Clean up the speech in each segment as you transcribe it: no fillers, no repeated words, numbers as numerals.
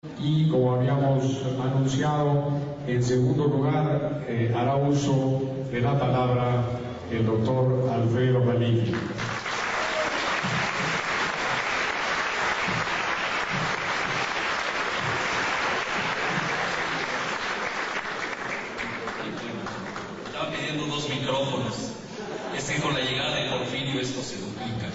Y como habíamos anunciado, en segundo lugar hará uso de la palabra el doctor Alfredo Malini. Estaba pidiendo 2 micrófonos. Es que con la llegada de Porfirio esto se duplica.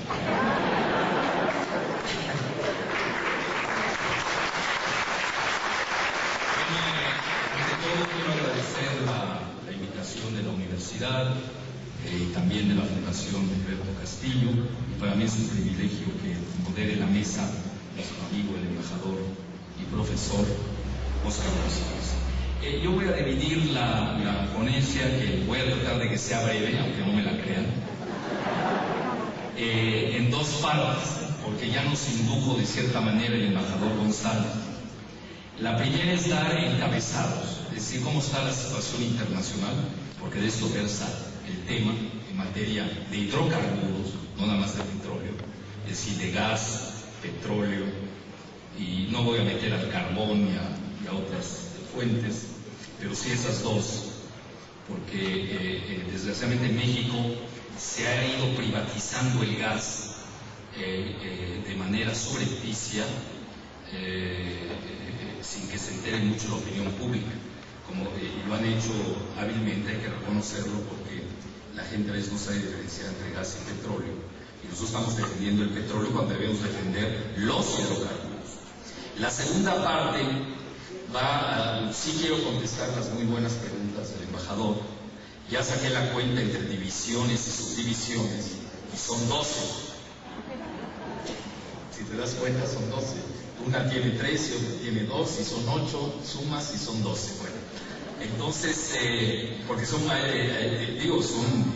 Ante todo quiero agradecer la invitación de la universidad y también de la Fundación Alberto Castillo. Y para mí es un privilegio que modere la mesa nuestro amigo, el embajador y profesor Óscar González. Yo voy a dividir la ponencia, que voy a tratar de que sea breve, aunque no me la crean, en 2 partes, porque ya nos indujo de cierta manera el embajador González. La primera es dar encabezados, es decir, cómo está la situación internacional, porque de esto versa el tema en materia de hidrocarburos, no nada más de petróleo, es decir, de gas, petróleo, y no voy a meter al carbón y a otras fuentes, pero sí esas dos, porque desgraciadamente en México se ha ido privatizando el gas de manera subrepticia, sin que se entere mucho la opinión pública, como lo han hecho hábilmente, hay que reconocerlo, porque la gente a veces no sabe diferenciar entre gas y petróleo, y nosotros estamos defendiendo el petróleo cuando debemos defender los hidrocarburos. La segunda parte sí quiero contestar las muy buenas preguntas del embajador. Ya saqué la cuenta entre divisiones y subdivisiones, y son 12. Si te das cuenta, son 12. Una tiene 3 y otra tiene 2, y son 8, sumas y son 12. Bueno, entonces, porque son,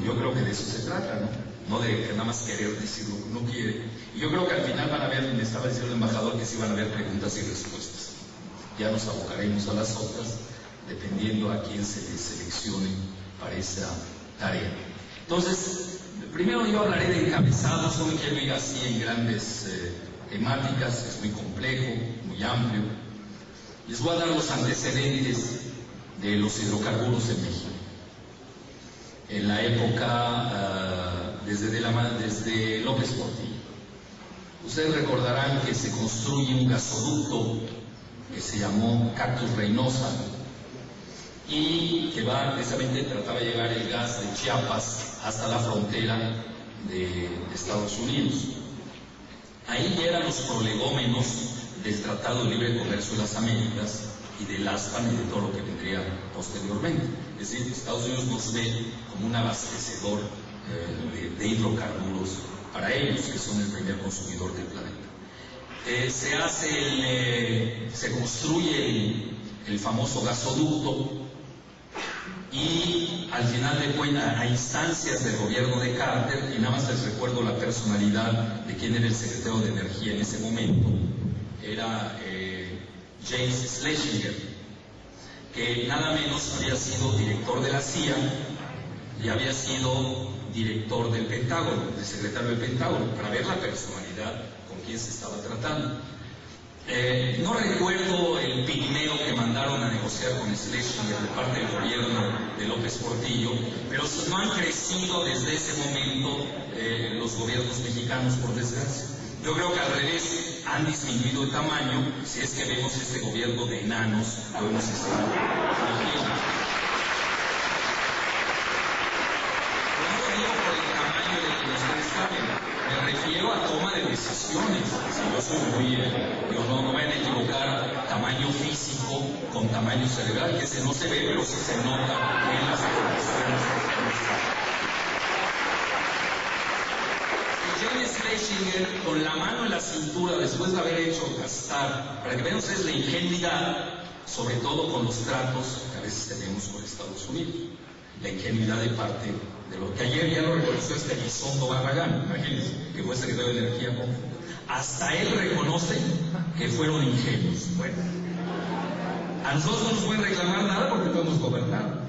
yo creo que de eso se trata, ¿no? No de que nada más querer decir lo que uno quiere. Y yo creo que al final van a haber, me estaba diciendo el embajador, que sí van a haber preguntas y respuestas. Ya nos abocaremos a las otras, dependiendo a quién se le seleccione para esa tarea. Entonces, primero yo hablaré de encabezados, no me quiero ir así en grandes temáticas, es muy complejo, muy amplio. Les voy a dar los antecedentes de los hidrocarburos en México. En la época, desde López Portillo. Ustedes recordarán que se construye un gasoducto que se llamó Cactus Reynosa y que precisamente trataba de llevar el gas de Chiapas hasta la frontera de Estados Unidos. Ahí ya eran los prolegómenos del Tratado de Libre Comercio de las Américas y del ASPAN y de todo lo que vendría posteriormente. Es decir, Estados Unidos nos ve como un abastecedor de hidrocarburos para ellos, que son el primer consumidor del planeta. Se construye el famoso gasoducto, y al final de cuentas, a instancias del gobierno de Carter, y nada más les recuerdo la personalidad de quien era el secretario de Energía en ese momento, era James Schlesinger, que nada menos había sido director de la CIA y había sido director del Pentágono, del secretario del Pentágono, para ver la personalidad con quien se estaba tratando. No recuerdo el pigmeo que mandaron a negociar con Schlesinger de parte del gobierno de López Portillo, pero no han crecido desde ese momento los gobiernos mexicanos, por desgracia. Yo creo que al revés, han disminuido el tamaño, si es que vemos este gobierno de enanos que hoy nos está dirigiendo. Me refiero a toma de decisiones. Si yo soy muy, no vayan a equivocar tamaño físico con tamaño cerebral, que ese no se ve, pero sí se nota en las condiciones. James Schlesinger, con la mano en la cintura, después de haber hecho gastar, para que vean ustedes la ingenuidad, sobre todo con los tratos que a veces tenemos con Estados Unidos, la ingenuidad de parte de lo que ayer ya lo reconoció Elizondo Barragán, imagínense, que fue secretario de Energía. Hasta él reconoce que fueron ingenuos. Bueno, a nosotros no nos pueden reclamar nada porque podemos gobernar.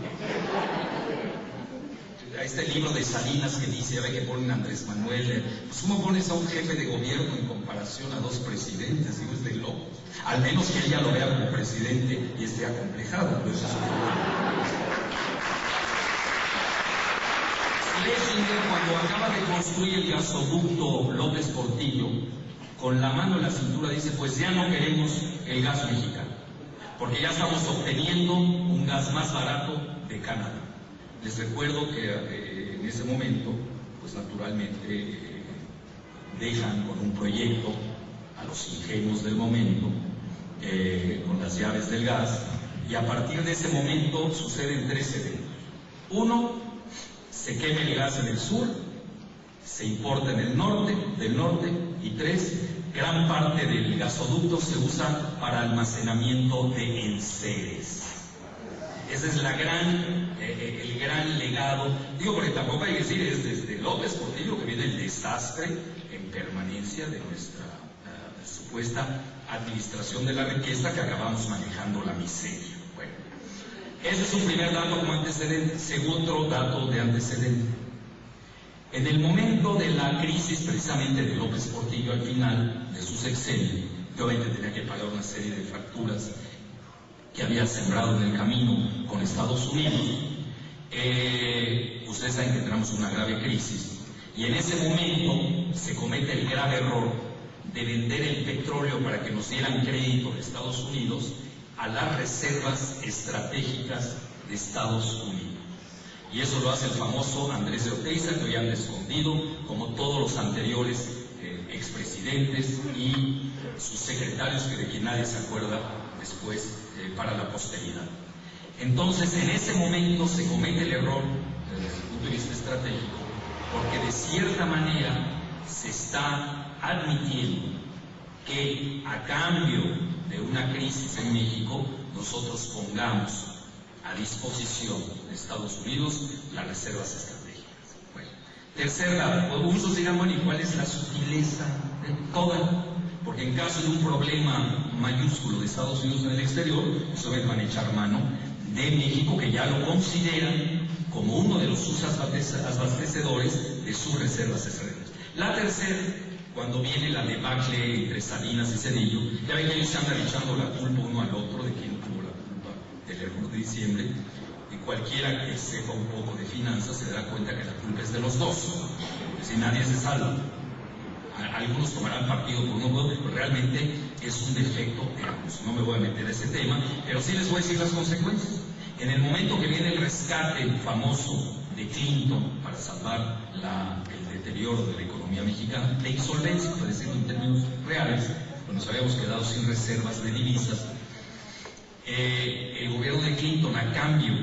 A este libro de Salinas que dice, ya ve que ponen a Andrés Manuel, pues ¿cómo pones a un jefe de gobierno en comparación a 2 presidente, así es de locos. Al menos que ella lo vea como presidente y esté acomplejado. Pues eso es Schlesinger, cuando acaba de construir el gasoducto López Portillo, con la mano en la cintura dice, pues ya no queremos el gas mexicano, porque ya estamos obteniendo un gas más barato de Canadá. Les recuerdo que en ese momento, pues naturalmente dejan con un proyecto a los ingenuos del momento, con las llaves del gas, y a partir de ese momento suceden 3 eventos. 1, se quema el gas en el sur, se importa en el norte, y 3, gran parte del gasoducto se usa para almacenamiento de enseres. Ese es el gran legado. Digo, porque tampoco hay que decir, es desde López Portillo que viene el desastre en permanencia de nuestra supuesta administración de la riqueza, que acabamos manejando la miseria. Bueno, ese es un primer dato como antecedente. Segundo dato de antecedente. En el momento de la crisis precisamente de López Portillo, al final de su sexenio, que obviamente tenía que pagar una serie de facturas que había sembrado en el camino con Estados Unidos, ustedes saben que entramos en una grave crisis, y en ese momento se comete el grave error de vender el petróleo para que nos dieran crédito de Estados Unidos a las reservas estratégicas de Estados Unidos. Y eso lo hace el famoso Andrés de Oteiza, que hoy anda escondido, como todos los anteriores expresidentes y sus secretarios, que de quien nadie se acuerda después para la posteridad. Entonces, en ese momento se comete el error desde el punto de vista estratégico, porque de cierta manera se está admitiendo que a cambio de una crisis en México, nosotros pongamos a disposición de Estados Unidos las reservas estratégicas. Bueno, tercer lado, muchos dirán, bueno, ¿y cuál es la sutileza de toda? Porque en caso de un problema mayúsculo de Estados Unidos en el exterior, ustedes van a echar mano de México, que ya lo consideran como uno de los sus abastecedores de sus reservas estratégicas. La tercera, cuando viene la debacle entre Salinas y Zedillo, ya ven que ellos se andan echando la culpa uno al otro de quién tuvo la culpa del error de diciembre, y cualquiera que sepa un poco de finanzas se dará cuenta que la culpa es de los dos, porque si nadie se salva. Algunos tomarán partido por uno, pero realmente es un defecto de ambos. No me voy a meter a ese tema, pero sí les voy a decir las consecuencias. En el momento que viene el rescate famoso de Clinton para salvar el deterioro de la economía mexicana, la insolvencia, para decirlo en términos reales, pues nos habíamos quedado sin reservas de divisas. El gobierno de Clinton, a cambio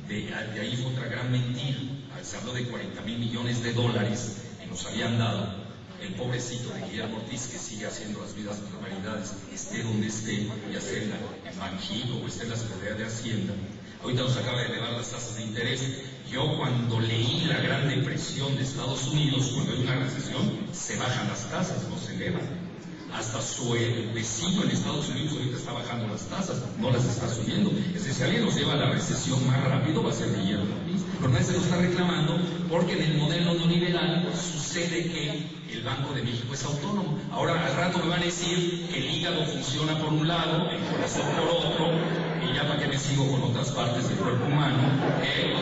de ahí fue otra gran mentira, se habló de $40,000 millones que nos habían dado. El pobrecito de Guillermo Ortiz, que sigue haciendo las vidas barbaridades, esté donde esté, ya sea en Banjico o esté en la Secretaría de Hacienda, ahorita nos acaba de elevar las tasas de interés. Yo, cuando leí la Gran Depresión de Estados Unidos, cuando hay una recesión, se bajan las tasas, no se elevan. Hasta su vecino en Estados Unidos ahorita está bajando las tasas, no las está subiendo. Es decir, si alguien nos lleva a la recesión más rápido, va a ser Guillermo Ortiz. Pero nadie se lo está reclamando, porque en el modelo neoliberal sucede que el Banco de México es autónomo. Ahora al rato me van a decir que el hígado funciona por un lado, el corazón por otro, y ya para qué me sigo con otras partes del cuerpo humano.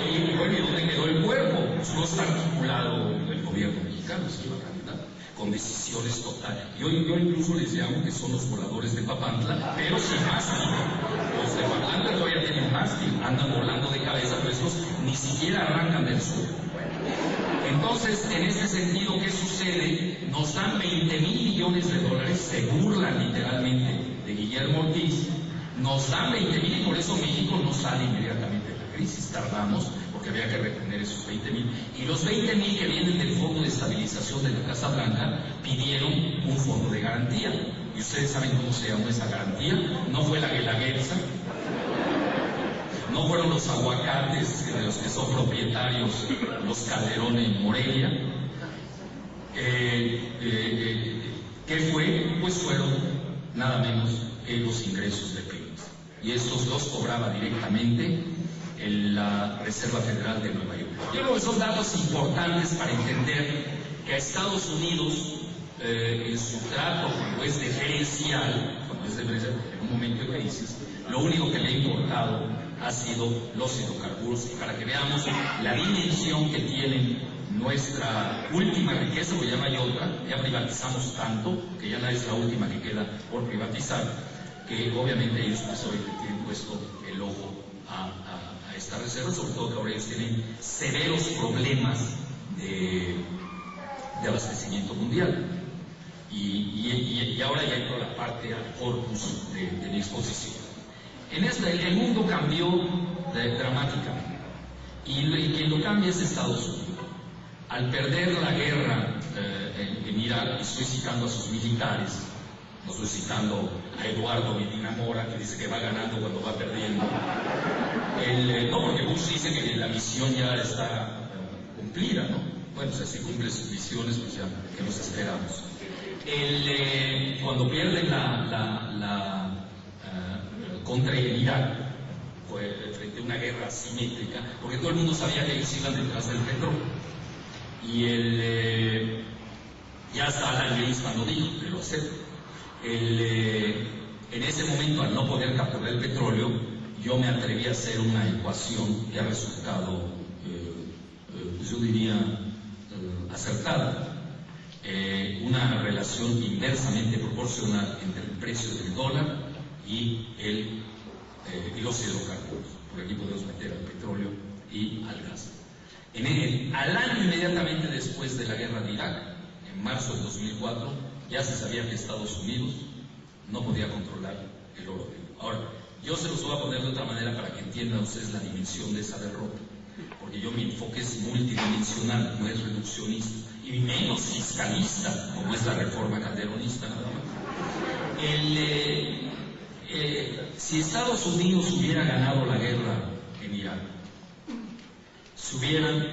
Y bueno, ¿y dónde quedó el cuerpo? Pues no está articulado el gobierno mexicano, es la realidad, con decisiones totales. Yo incluso les llamo que son los voladores de Papantla, pero sin mástil. Los de Papantla todavía tienen mástil, andan volando de cabeza, pero estos ni siquiera arrancan del sur. Entonces, en este sentido, ¿qué sucede? Nos dan $20,000 millones, se burlan literalmente de Guillermo Ortiz, nos dan 20,000 y por eso México no sale inmediatamente de la crisis. Tardamos porque había que retener esos 20,000. Y los 20,000 que vienen del Fondo de Estabilización de la Casa Blanca pidieron un fondo de garantía. ¿Y ustedes saben cómo se llamó esa garantía? No fue la Guelaguetza, no fueron los aguacates de los que son propietarios los Calderón en Morelia. ¿Qué fue? Pues fueron nada menos que los ingresos de Pemex. Y estos los cobraba directamente en la Reserva Federal de Nueva York. Yo creo que son datos importantes para entender que a Estados Unidos en su trato, cuando es diferencial, en un momento de crisis, lo único que le ha importado ha sido los hidrocarburos, y para que veamos la dimensión que tiene nuestra última riqueza, porque ya no hay otra, ya privatizamos tanto, que ya no es la última que queda por privatizar, que obviamente ellos pues hoy tienen puesto el ojo a esta reserva, sobre todo que ahora ellos tienen severos problemas de abastecimiento mundial. Y ahora ya entro a la parte al corpus de mi exposición. En el mundo cambió dramáticamente, y quien lo cambia es Estados Unidos. Al perder la guerra en Irak, estoy citando a sus militares, no estoy citando a Eduardo Medina Mora, que dice que va ganando cuando va perdiendo. No, porque Bush dice que la misión ya está cumplida, ¿no? Bueno, si cumple sus misiones, pues ya, ¿qué nos esperamos? Cuando pierden la contra Irak, frente a una guerra asimétrica, porque todo el mundo sabía que ellos iban detrás del petróleo. Y ya hasta Alan Greenspan lo dijo, que lo acepto. En ese momento, al no poder capturar el petróleo, yo me atreví a hacer una ecuación que ha resultado, yo diría, acertada. Una relación inversamente proporcional entre el precio del dólar y los hidrocarburos. Por aquí podemos meter al petróleo y al gas. Al año inmediatamente después de la guerra de Irak, en marzo del 2004, ya se sabía que Estados Unidos no podía controlar el oro negro. Ahora, yo se los voy a poner de otra manera para que entiendan ustedes la dimensión de esa derrota, porque mi enfoque es multidimensional, no es reduccionista, y menos fiscalista, como es la reforma calderonista nada más. Si Estados Unidos hubiera ganado la guerra en Irak, se hubieran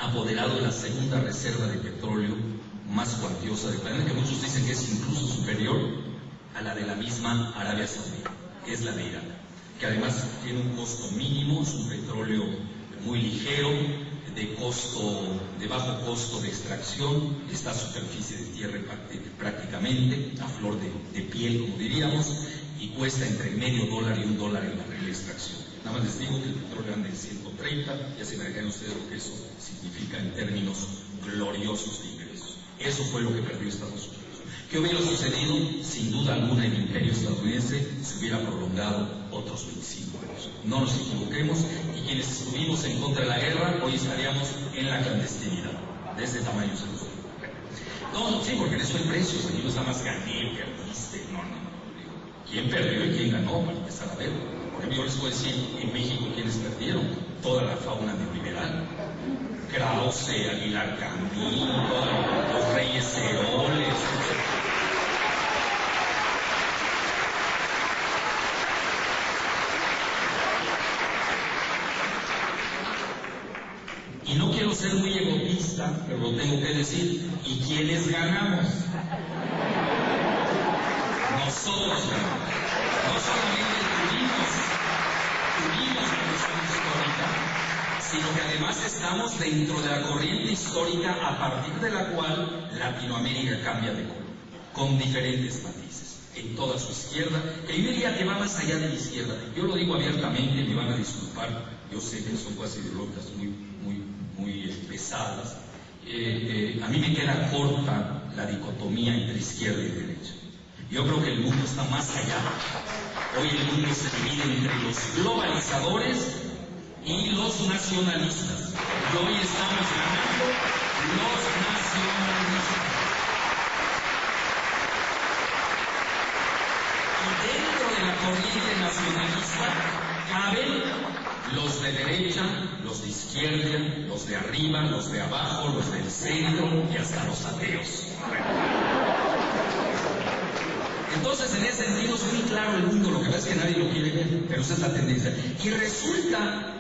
apoderado de la segunda reserva de petróleo más cuantiosa del planeta, que muchos dicen que es incluso superior a la de la misma Arabia Saudita, que es la de Irak, que además tiene un costo mínimo, es un petróleo muy ligero, de bajo costo de extracción, está a superficie de tierra prácticamente, a flor de piel, como diríamos, y cuesta entre $0,5 y $1 en la regla de extracción. Nada más les digo que el petróleo anda en 130, ya se imaginan ustedes lo que eso significa en términos gloriosos de ingresos. Eso fue lo que perdió Estados Unidos. ¿Qué hubiera sucedido? Sin duda alguna el imperio estadounidense se hubiera prolongado otros 25 años. No nos equivoquemos, y quienes estuvimos en contra de la guerra, hoy estaríamos en la clandestinidad. De ese tamaño se los digo. No, sí, porque en eso hay precios, aquí no está más gané, perdiste, no. ¿Quién perdió y quién ganó? Para empezar a ver. Por ejemplo, yo les puedo decir, en México, ¿quiénes perdieron? Toda la fauna neoliberal. Krause, Aguilar Camín, los Reyes Heroles. Y no quiero ser muy egotista, pero lo tengo que decir. ¿Y quiénes ganamos? Nosotros ganamos. No solamente tuvimos producción histórica, sino que además estamos dentro de la corriente histórica a partir de la cual Latinoamérica cambia de color, con diferentes matices, en toda su izquierda, que yo diría que va más allá de la izquierda. Yo lo digo abiertamente, me van a disculpar, yo sé que son cosas ideológicas muy pesadas. A mí me queda corta la dicotomía entre izquierda y derecha. Yo creo que el mundo está más allá. Hoy el mundo se divide entre los globalizadores y los nacionalistas. Y hoy estamos ganando los nacionalistas. Y dentro de la corriente nacionalista caben los de derecha, los de izquierda, los de arriba, los de abajo, los del centro y hasta los ateos. Entonces, en ese sentido es muy claro el mundo, lo que pasa es que nadie lo quiere ver, pero esa es la tendencia. Y resulta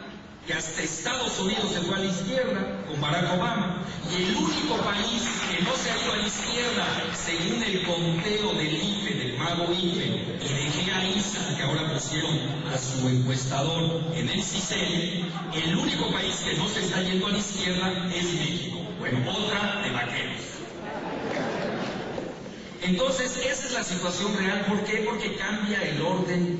que hasta Estados Unidos se fue a la izquierda con Barack Obama, y el único país que no se ha ido a la izquierda, según el conteo del IFE, del mago IFE, y de GEAISA, que ahora pusieron a su encuestador en el CICEL, el único país que no se está yendo a la izquierda es México. Bueno, otra de vaqueros. Entonces, esa es la situación real. ¿Por qué? Porque cambia el orden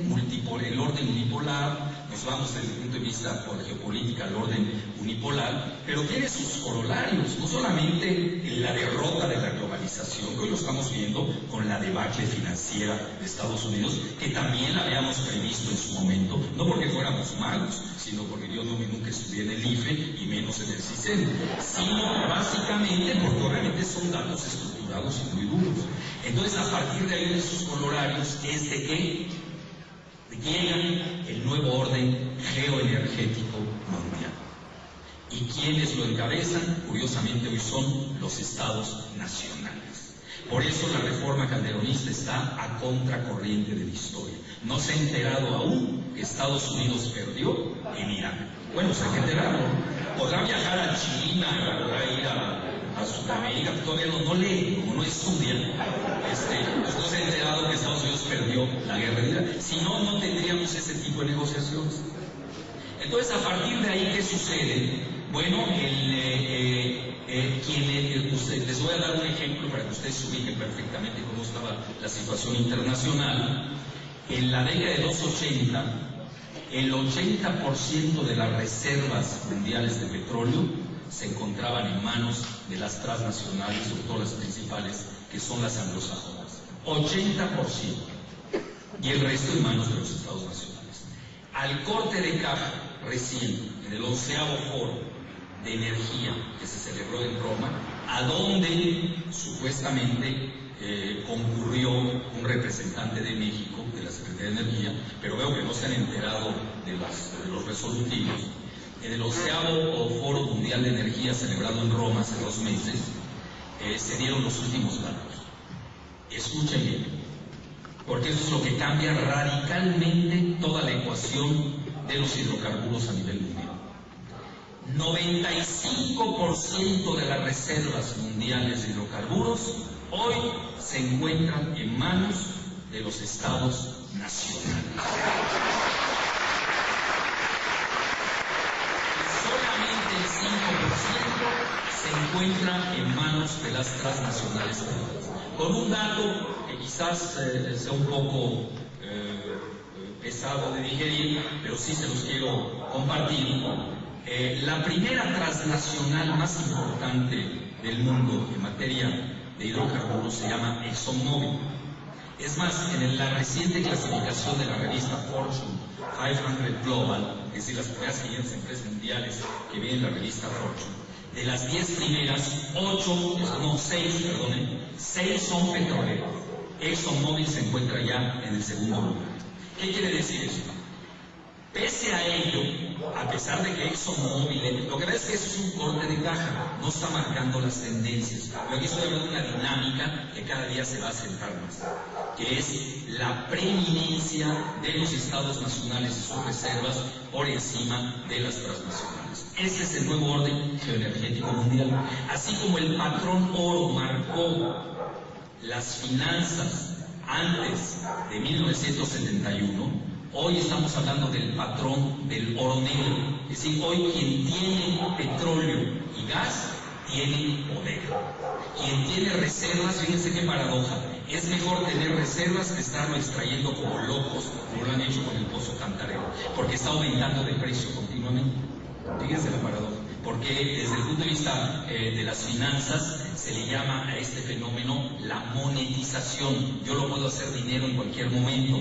unipolar. Nos vamos desde el punto de vista por geopolítica al orden unipolar, pero tiene sus corolarios, no solamente en la derrota de la globalización, que hoy lo estamos viendo con la debacle financiera de Estados Unidos, que también la habíamos previsto en su momento, no porque fuéramos malos, sino porque yo nunca estudié en el IFE y menos en el CISEN, sino básicamente porque obviamente son datos estructurados y muy duros. Entonces, a partir de ahí, de sus corolarios, es de que llega el nuevo orden geoenergético mundial. ¿Y quiénes lo encabezan? Curiosamente, hoy son los estados nacionales. Por eso la reforma calderonista está a contracorriente de la historia. No se ha enterado aún que Estados Unidos perdió en Irak. Bueno, se ha enterado. Podrá viajar a China, podrá ir a Sudamérica, todavía no lee, como no estudia, pues no se ha enterado que Estados Unidos perdió la guerra de Irak. Si no, no tendríamos ese tipo de negociaciones. Entonces, a partir de ahí, ¿qué sucede? Bueno, les voy a dar un ejemplo para que ustedes se ubiquen perfectamente cómo estaba la situación internacional. En la década de los 80, el 80% de las reservas mundiales de petróleo se encontraban en manos de las transnacionales, sobre todo las principales, que son las anglosajonas. 80%. Y el resto en manos de los estados nacionales. Al corte de caja recién, en el 11º Foro de Energía que se celebró en Roma, a donde supuestamente concurrió un representante de México, de la Secretaría de Energía, pero veo que no se han enterado de los resolutivos. En el 11º Foro Mundial de Energía celebrado en Roma hace 2 meses, se dieron los últimos datos. Escuchen bien, porque eso es lo que cambia radicalmente toda la ecuación de los hidrocarburos a nivel mundial. 95% de las reservas mundiales de hidrocarburos hoy se encuentran en manos de los estados nacionales. Solamente el 5% se encuentra en manos de las transnacionales privadas. Con un dato que quizás sea un poco pesado de digerir, pero sí se los quiero compartir. La primera transnacional más importante del mundo en materia de hidrocarburos se llama ExxonMobil. Es más, en la reciente clasificación de la revista Fortune 500 Global, es decir, las primeras 500 empresas mundiales que viene en la revista Fortune, de las 10 primeras, 6 son petroleras. ExxonMobil se encuentra ya en el segundo lugar. ¿Qué quiere decir eso? Pese a ello, a pesar de que ExxonMobil, lo que ves es que eso es un corte de caja, no está marcando las tendencias. Pero aquí estoy hablando de una dinámica que cada día se va a asentar más, que es la preeminencia de los estados nacionales y sus reservas por encima de las transnacionales. Ese es el nuevo orden geoenergético mundial. Así como el patrón oro marcó las finanzas antes de 1971, hoy estamos hablando del patrón del oro negro. Es decir, hoy quien tiene petróleo y gas tiene poder. Quien tiene reservas, fíjense qué paradoja, es mejor tener reservas que estarlo extrayendo como locos, como lo han hecho con el pozo Cantarero, porque está aumentando de precio continuamente. Fíjense la paradoja, porque desde el punto de vista de las finanzas se le llama a este fenómeno la monetización. Yo lo puedo hacer dinero en cualquier momento.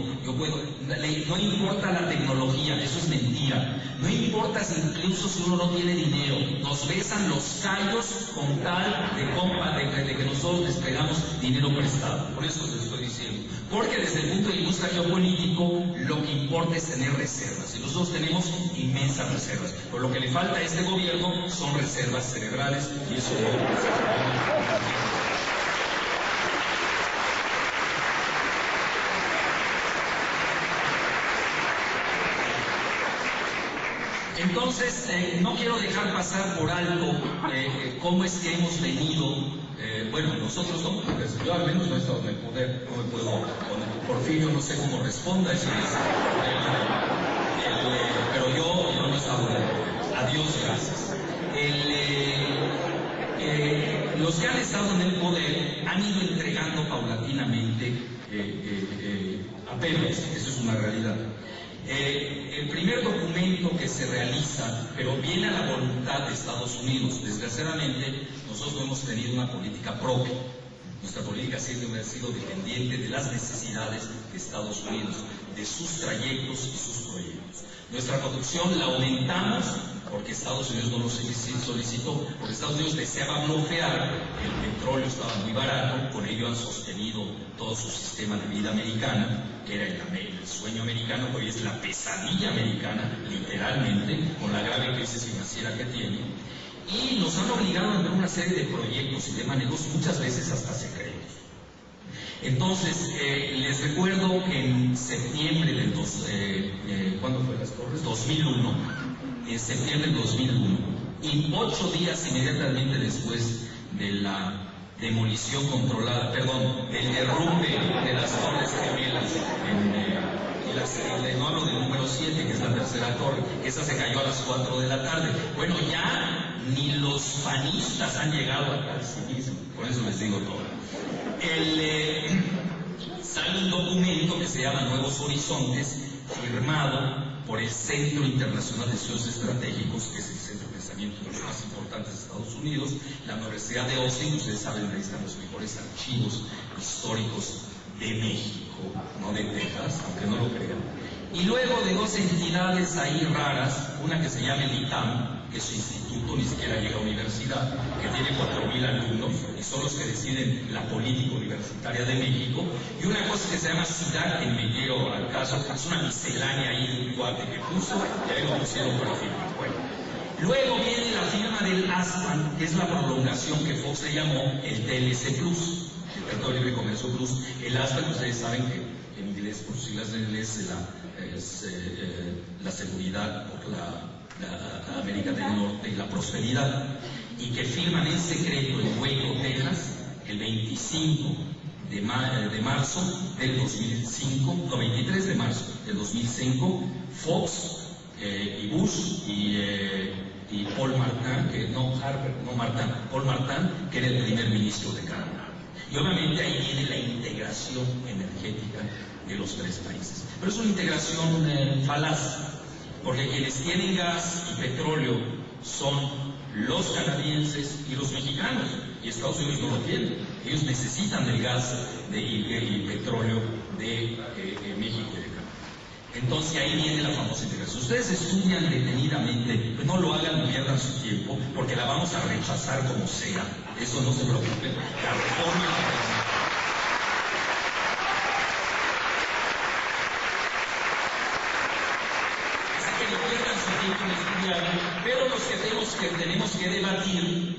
No importa la tecnología, eso es mentira. No importa si incluso si uno no tiene dinero, nos besan los callos con tal de que nosotros les pegamos dinero prestado. Por eso les estoy diciendo. Porque desde el punto de vista geopolítico, lo que importa es tener reservas. Y nosotros tenemos inmensas reservas. Pero lo que le falta a este gobierno son reservas cerebrales y eso no. Entonces, no quiero dejar pasar por alto cómo es que hemos venido, bueno, nosotros no, yo al menos no he estado en el poder, no me puedo poner, Porfirio no sé cómo responda, eso es, pero yo no he estado en el poder, a Dios gracias. los que han estado en el poder han ido entregando paulatinamente a Pemex, eso es una realidad. El primer documento que se realiza, pero viene a la voluntad de Estados Unidos. Desgraciadamente, nosotros no hemos tenido una política propia. Nuestra política siempre ha sido dependiente de las necesidades de Estados Unidos, de sus trayectos y sus proyectos. Nuestra producción la aumentamos porque Estados Unidos no lo solicitó, porque Estados Unidos deseaba bloquear, el petróleo estaba muy barato, con ello han sostenido todo su sistema de vida americana, que era el sueño americano, que hoy es la pesadilla americana, literalmente, con la grave crisis financiera que tiene. Y nos han obligado a ver una serie de proyectos y de manejos, muchas veces hasta secretos. Entonces, les recuerdo que en septiembre del ¿cuándo fue las Torres? 2001, en septiembre del 2001, y 8 días inmediatamente después de la demolición controlada, del derrumbe de las Torres Gemelas no hablo del número 7, que es la tercera torre, esa se cayó a las 4 de la tarde. Bueno, ya ni los panistas han llegado al civismo, por eso les digo todo. Sale un documento que se llama Nuevos Horizontes, firmado por el Centro Internacional de Estudios Estratégicos, que es el centro de pensamiento de los más importantes de Estados Unidos, la Universidad de Austin. Ustedes saben, ahí están los mejores archivos históricos de México, no de Texas, aunque no lo crean. Y luego de 2 entidades ahí raras, una que se llama el ITAM, que es su instituto, ni siquiera llega a universidad, que tiene 4,000 alumnos, y son los que deciden la política universitaria de México, y una cosa que se llama CIDAC, que me llevo al caso, es una miscelánea ahí de un cuate que puso, y ahí lo pusieron para firmar. Bueno, luego viene la firma del ASPAN, que es la prolongación que Fox le llamó el TLC Plus, el Tratado de Libre Comercio Plus. El ASPAN, ustedes saben que en inglés, por siglas en inglés, es la seguridad por la América del Norte y la prosperidad, y que firman en secreto en Waco, Texas, el 25 de marzo del 2005, no, 23 de marzo del 2005, Fox y Bush y Paul Martin, Paul Martin, que era el primer ministro de Canadá. Y obviamente ahí viene la integración energética de los 3 países. Pero es una integración falaz, porque quienes tienen gas y petróleo son los canadienses y los mexicanos, y Estados Unidos no lo tiene. Ellos necesitan del gas y petróleo de México y de Canadá. Entonces ahí viene la famosa integración. Ustedes estudian detenidamente, pues no lo hagan, no pierdan su tiempo, porque la vamos a rechazar como sea. Eso no se preocupen. La reforma pero los que tenemos que debatir,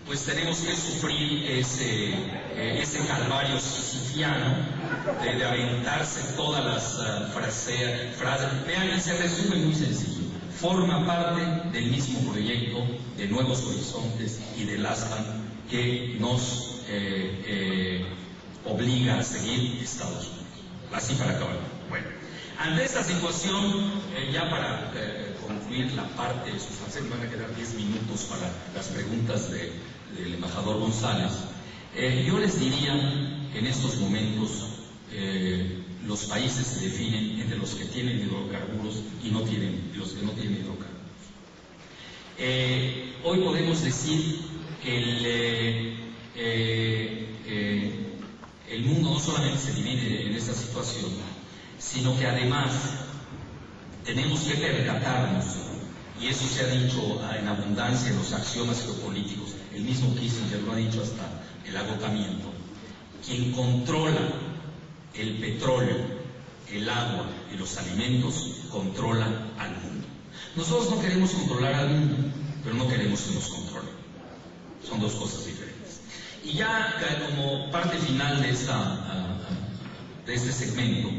pues tenemos que sufrir ese calvario sisifiano de aventarse todas las frases. Vean, se resume muy sencillo. Forma parte del mismo proyecto de Nuevos Horizontes y del ASPAN que nos obliga a seguir Estados Unidos. Así para acabar. Bueno, ante esta situación, ya para concluir la parte sustancial, me van a quedar 10 minutos para las preguntas del embajador González. Yo les diría que en estos momentos los países se definen entre los que tienen hidrocarburos y los que no tienen hidrocarburos. Hoy podemos decir que el mundo no solamente se divide en esta situación, sino que además tenemos que percatarnos, y eso se ha dicho en abundancia en los axiomas geopolíticos, el mismo Kissinger lo ha dicho hasta el agotamiento: quien controla el petróleo, el agua y los alimentos, controla al mundo. Nosotros no queremos controlar al mundo, pero no queremos que nos controlen. Son 2 cosas diferentes. Y ya como parte final de este segmento,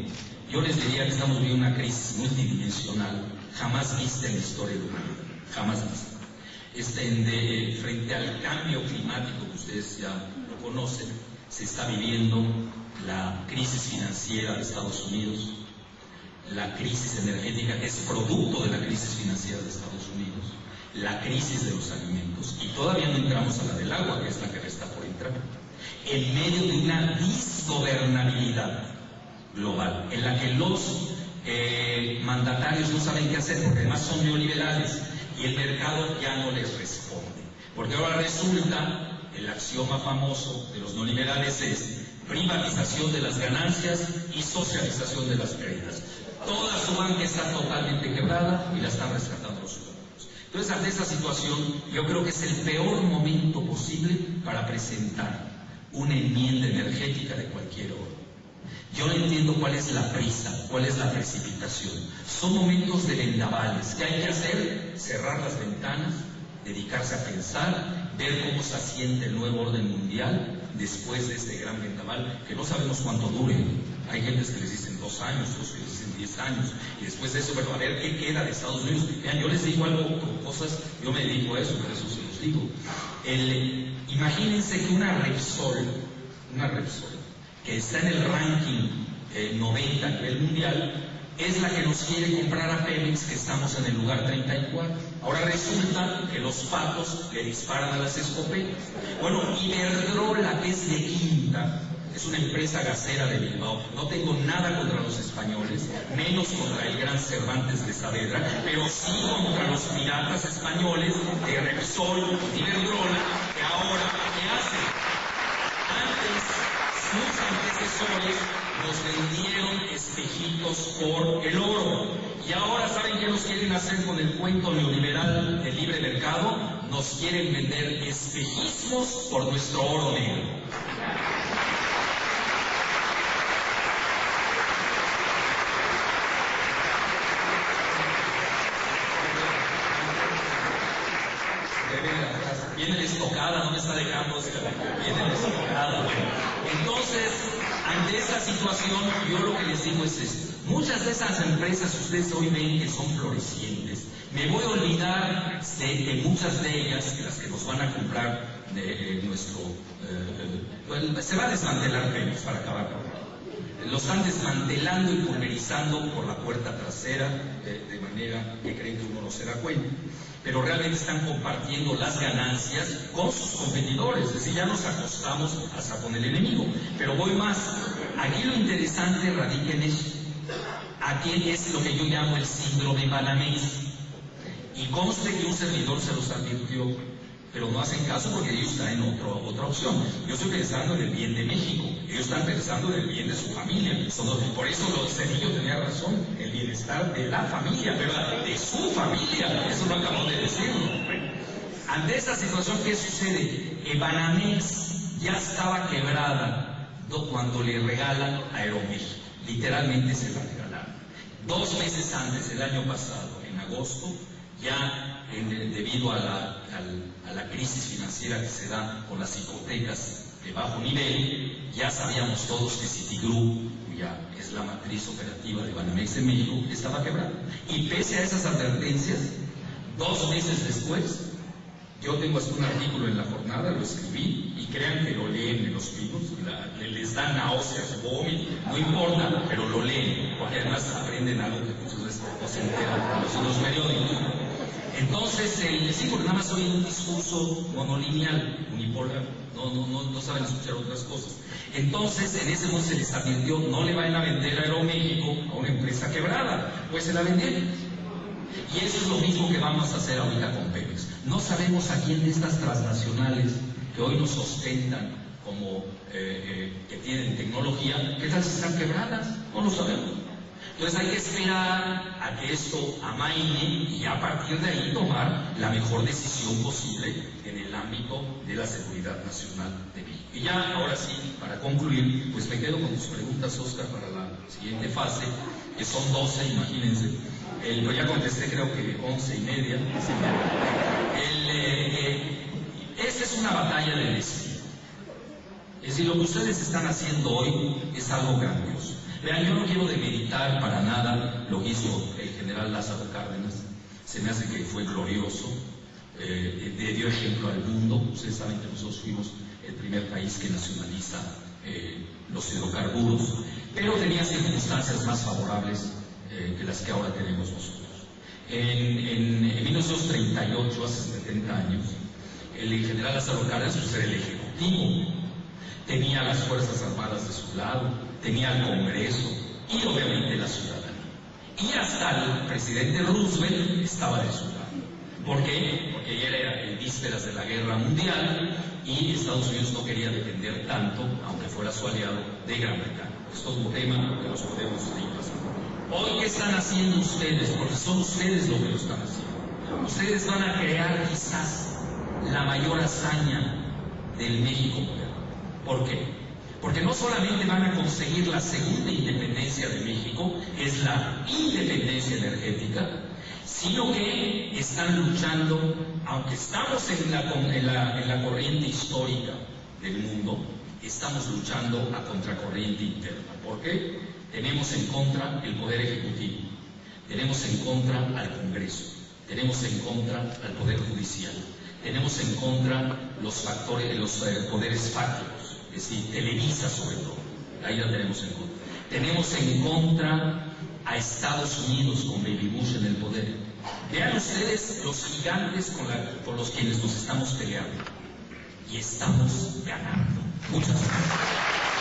yo les diría que estamos viviendo una crisis multidimensional jamás vista en la historia de la humanidad, jamás vista. Frente al cambio climático, que ustedes ya lo conocen, se está viviendo la crisis financiera de Estados Unidos, la crisis energética, que es producto de la crisis financiera de Estados Unidos, la crisis de los alimentos, y todavía no entramos a la del agua, que es la que resta por entrar, en medio de una disgobernabilidad global, en la que los mandatarios no saben qué hacer, porque además son neoliberales, y el mercado ya no les responde. Porque ahora resulta, el axioma famoso de los neoliberales es privatización de las ganancias y socialización de las pérdidas. Toda su banca está totalmente quebrada y la están rescatando los ciudadanos. Entonces, ante esta situación, yo creo que es el peor momento posible para presentar una enmienda energética de cualquier orden. Yo no entiendo cuál es la prisa, cuál es la precipitación. Son momentos de vendavales. ¿Qué hay que hacer? Cerrar las ventanas, dedicarse a pensar, ver cómo se asiente el nuevo orden mundial después de este gran vendaval, que no sabemos cuánto dure. Hay gentes que les dicen 2 años, otros que les dicen 10 años, y después de eso, bueno, a ver qué queda de Estados Unidos. Vean, yo les digo algo, cosas, yo me dedico a eso, por eso se los digo. Imagínense que una Repsol, que está en el ranking 90 a nivel mundial, es la que nos quiere comprar a Pemex, que estamos en el lugar 34. Ahora resulta que los patos le disparan a las escopetas. Bueno, Iberdrola, que es de quinta, es una empresa gasera de Bilbao. No tengo nada contra los españoles, menos contra el gran Cervantes de Saavedra, pero sí contra los piratas españoles de Repsol y Iberdrola, que ahora, ¿qué hacen? Antes, sus antecesores nos vendieron espejitos por el oro. Y ahora, ¿saben qué nos quieren hacer con el cuento neoliberal del libre mercado? Nos quieren vender espejismos por nuestro oro negro. Viene desfocada, no me está dejando, viene desfocada. Bueno, entonces, ante esta situación, yo lo que les digo es esto. Muchas de esas empresas que ustedes hoy ven que son florecientes, me voy a olvidar de muchas de ellas, las que nos van a comprar de nuestro... se va a desmantelar Pemex para acabar con él. Lo están desmantelando y pulverizando por la puerta trasera, de manera que creen que uno no se da cuenta. Pero realmente están compartiendo las ganancias con sus competidores, es decir, ya nos acostamos hasta con el enemigo. Pero voy más, aquí lo interesante radica en eso. Aquí es lo que yo llamo el síndrome Banamex. Y conste que un servidor se los advirtió, pero no hacen caso porque ellos están en otra opción. Yo estoy pensando en el bien de México, ellos están pensando en el bien de su familia. Por eso Cedillo tenía razón, el bienestar de la familia, pero de su familia, eso no acabo de decirlo. Ante esta situación, ¿qué sucede? Banamex ya estaba quebrada cuando le regalan a Aeroméxico, literalmente se la regalaron. 2 meses antes, el año pasado, en agosto, ya debido a la crisis financiera que se da con las hipotecas de bajo nivel, ya sabíamos todos que Citigroup, cuya es la matriz operativa de Banamex en México, estaba quebrada. Y pese a esas advertencias, 2 meses después, yo tengo hasta un artículo en La Jornada, lo escribí, y crean que lo leen en los pinos, les dan náuseas, vómito, no importa, pero lo leen, porque además aprenden algo que muchas veces no se enteran en los periódicos. Entonces, sí, porque nada más oyen un discurso monolineal, unipolar, no saben escuchar otras cosas. Entonces, en ese momento se les advirtió, no le vayan a vender a Aeroméxico a una empresa quebrada, pues se la vendieron. Y eso es lo mismo que vamos a hacer ahorita con Pemex. No sabemos a quién de estas transnacionales que hoy nos ostentan como que tienen tecnología, ¿qué tal si están quebradas? No lo sabemos. Entonces hay que esperar a que esto amaine y a partir de ahí tomar la mejor decisión posible en el ámbito de la seguridad nacional de México. Y ya, ahora sí, para concluir, pues me quedo con tus preguntas, Oscar, para la siguiente fase, que son 12, imagínense. Yo ya contesté creo que 11:30. Esta es una batalla de destino. Es decir, lo que ustedes están haciendo hoy es algo grandioso. Vean, yo no quiero demeritar para nada lo que hizo el general Lázaro Cárdenas. Se me hace que fue glorioso, le dio ejemplo al mundo. Ustedes saben que nosotros fuimos el primer país que nacionaliza los hidrocarburos, pero tenía circunstancias más favorables que las que ahora tenemos nosotros. En 1938, hace 70 años, el general Lázaro Cárdenas era el ejecutivo, tenía las Fuerzas Armadas de su lado, tenía el Congreso y obviamente la ciudadanía. Y hasta el presidente Roosevelt estaba de su lado. ¿Por qué? Porque ya era en vísperas de la Guerra Mundial y Estados Unidos no quería depender tanto, aunque fuera su aliado, de Gran Bretaña. Esto es un tema que los podemos ir pasando. Hoy, ¿qué están haciendo ustedes? Porque son ustedes lo que lo están haciendo. Ustedes van a crear quizás la mayor hazaña del México moderno. ¿Por qué? Porque no solamente van a conseguir la segunda independencia de México, es la independencia energética, sino que están luchando, aunque estamos en la corriente histórica del mundo, estamos luchando a contracorriente interna. ¿Por qué? Tenemos en contra el Poder Ejecutivo, tenemos en contra al Congreso, tenemos en contra al Poder Judicial, tenemos en contra los poderes fácticos, es decir, Televisa sobre todo, ahí la tenemos en contra. Tenemos en contra a Estados Unidos con Baby Bush en el poder. Vean ustedes los gigantes con los quienes nos estamos peleando. Y estamos ganando. Muchas gracias.